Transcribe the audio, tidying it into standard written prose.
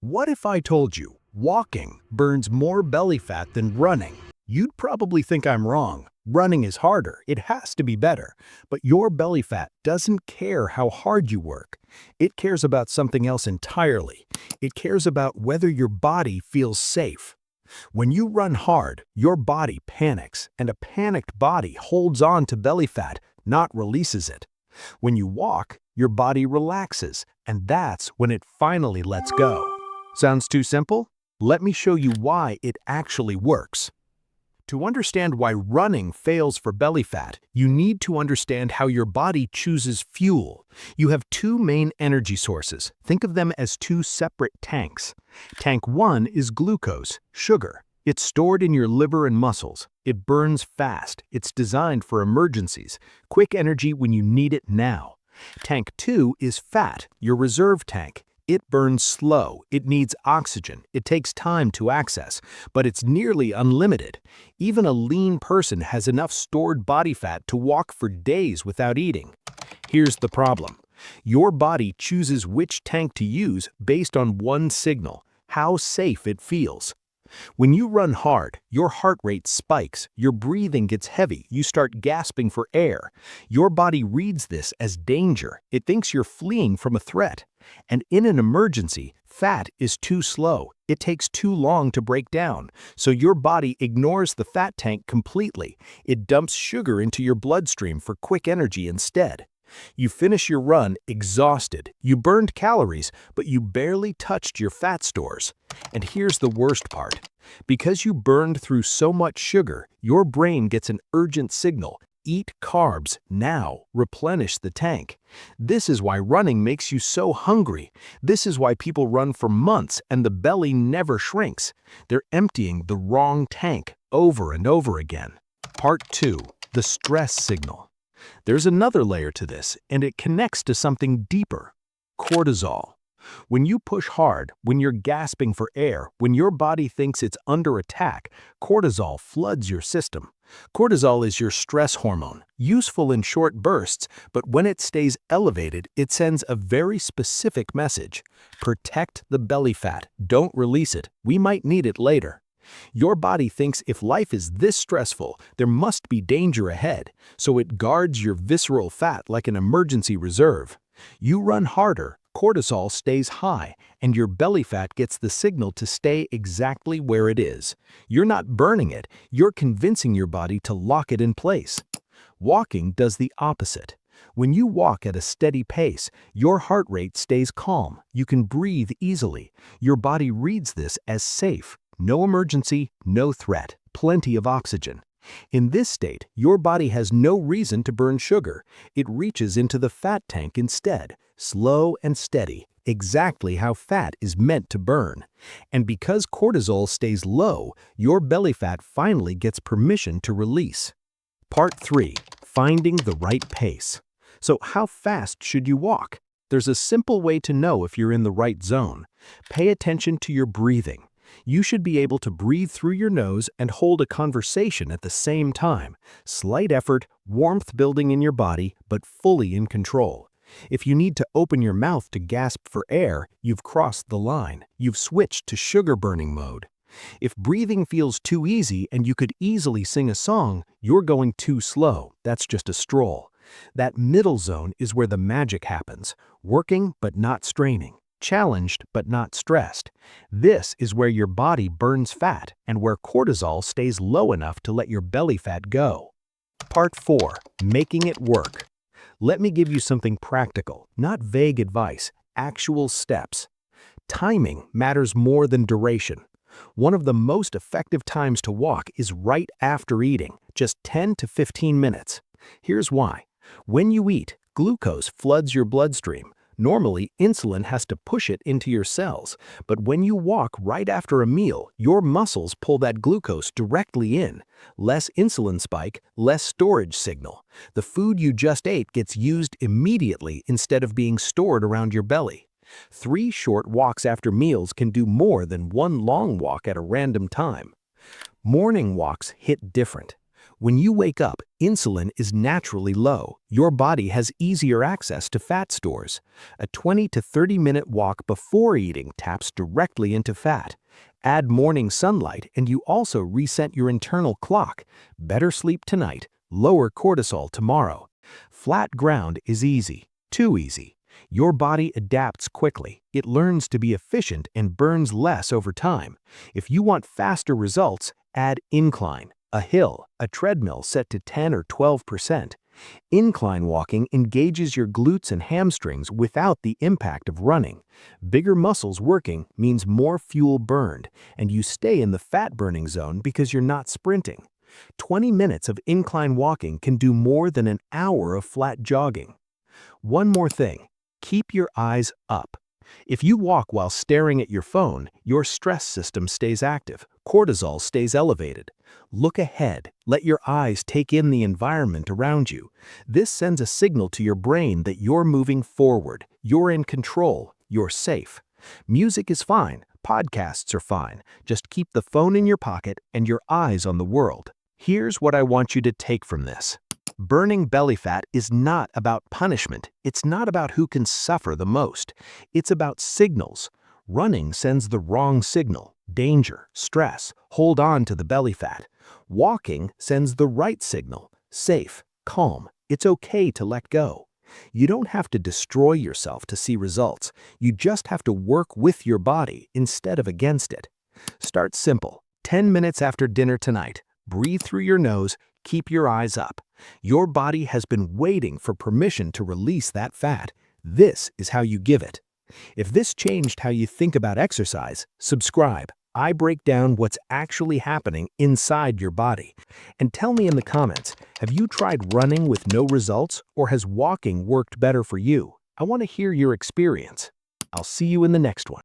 What if I told you walking burns more belly fat than running? You'd probably think I'm wrong. Running is harder, it has to be better. But your belly fat doesn't care how hard you work. It cares about something else entirely. It cares about whether your body feels safe. When you run hard, your body panics, and a panicked body holds on to belly fat, not releases it. When you walk, your body relaxes, and that's when it finally lets go. Sounds too simple? Let me show you why it actually works. To understand why running fails for belly fat, you need to understand how your body chooses fuel. You have two main energy sources. Think of them as two separate tanks. Tank 1 is glucose, sugar. It's stored in your liver and muscles. It burns fast. It's designed for emergencies, quick energy when you need it now. Tank 2 is fat, your reserve tank. It burns slow, it needs oxygen, it takes time to access, but it's nearly unlimited. Even a lean person has enough stored body fat to walk for days without eating. Here's the problem. Your body chooses which tank to use based on one signal: how safe it feels. When you run hard, your heart rate spikes, your breathing gets heavy, you start gasping for air. Your body reads this as danger. It thinks you're fleeing from a threat. And in an emergency, fat is too slow. It takes too long to break down, so your body ignores the fat tank completely. It dumps sugar into your bloodstream for quick energy instead. You finish your run exhausted. You burned calories, but you barely touched your fat stores. And here's the worst part. Because you burned through so much sugar, your brain gets an urgent signal: eat carbs now, replenish the tank. This is why running makes you so hungry. This is why people run for months and the belly never shrinks. They're emptying the wrong tank over and over again. Part 2. The stress signal. There's another layer to this, and it connects to something deeper: cortisol. When you push hard, when you're gasping for air, when your body thinks it's under attack, cortisol floods your system. Cortisol is your stress hormone, useful in short bursts, but when it stays elevated, it sends a very specific message: protect the belly fat, don't release it, we might need it later. Your body thinks if life is this stressful, there must be danger ahead, so it guards your visceral fat like an emergency reserve. You run harder, cortisol stays high, and your belly fat gets the signal to stay exactly where it is. You're not burning it, you're convincing your body to lock it in place. Walking does the opposite. When you walk at a steady pace, your heart rate stays calm. You can breathe easily. Your body reads this as safe. No emergency, no threat, plenty of oxygen. In this state, your body has no reason to burn sugar. It reaches into the fat tank instead, slow and steady, exactly how fat is meant to burn. And because cortisol stays low, your belly fat finally gets permission to release. Part 3. Finding the right pace. So how fast should you walk? There's a simple way to know if you're in the right zone. Pay attention to your breathing. You should be able to breathe through your nose and hold a conversation at the same time. Slight effort, warmth building in your body, but fully in control. If you need to open your mouth to gasp for air, you've crossed the line. You've switched to sugar burning mode. If breathing feels too easy and you could easily sing a song, you're going too slow. That's just a stroll. That middle zone is where the magic happens, working but not straining. Challenged but not stressed. This is where your body burns fat and where cortisol stays low enough to let your belly fat go. Part 4. Making it work. Let me give you something practical, not vague advice, actual steps. Timing matters more than duration. One of the most effective times to walk is right after eating, just 10 to 15 minutes. Here's why. When you eat, glucose floods your bloodstream. Normally, insulin has to push it into your cells, but when you walk right after a meal, your muscles pull that glucose directly in. Less insulin spike, less storage signal. The food you just ate gets used immediately instead of being stored around your belly. 3 short walks after meals can do more than 1 long walk at a random time. Morning walks hit different. When you wake up, insulin is naturally low. Your body has easier access to fat stores. A 20 to 30-minute walk before eating taps directly into fat. Add morning sunlight and you also reset your internal clock. Better sleep tonight, lower cortisol tomorrow. Flat ground is easy, too easy. Your body adapts quickly. It learns to be efficient and burns less over time. If you want faster results, add incline, a hill, a treadmill set to 10 or 12%. Incline walking engages your glutes and hamstrings without the impact of running. Bigger muscles working means more fuel burned, and you stay in the fat-burning zone because you're not sprinting. 20 minutes of incline walking can do more than an hour of flat jogging. One more thing. Keep your eyes up. If you walk while staring at your phone, your stress system stays active, cortisol stays elevated. Look ahead, let your eyes take in the environment around you. This sends a signal to your brain that you're moving forward, you're in control, you're safe. Music is fine, podcasts are fine, just keep the phone in your pocket and your eyes on the world. Here's what I want you to take from this. Burning belly fat is not about punishment. It's not about who can suffer the most. It's about signals. Running sends the wrong signal. Danger, stress, hold on to the belly fat. Walking sends the right signal. Safe, calm. It's okay to let go. You don't have to destroy yourself to see results. You just have to work with your body instead of against it. Start simple. 10 minutes after dinner tonight. Breathe through your nose. Keep your eyes up. Your body has been waiting for permission to release that fat. This is how you give it. If this changed how you think about exercise, subscribe. I break down what's actually happening inside your body. And tell me in the comments, have you tried running with no results, or has walking worked better for you? I want to hear your experience. I'll see you in the next one.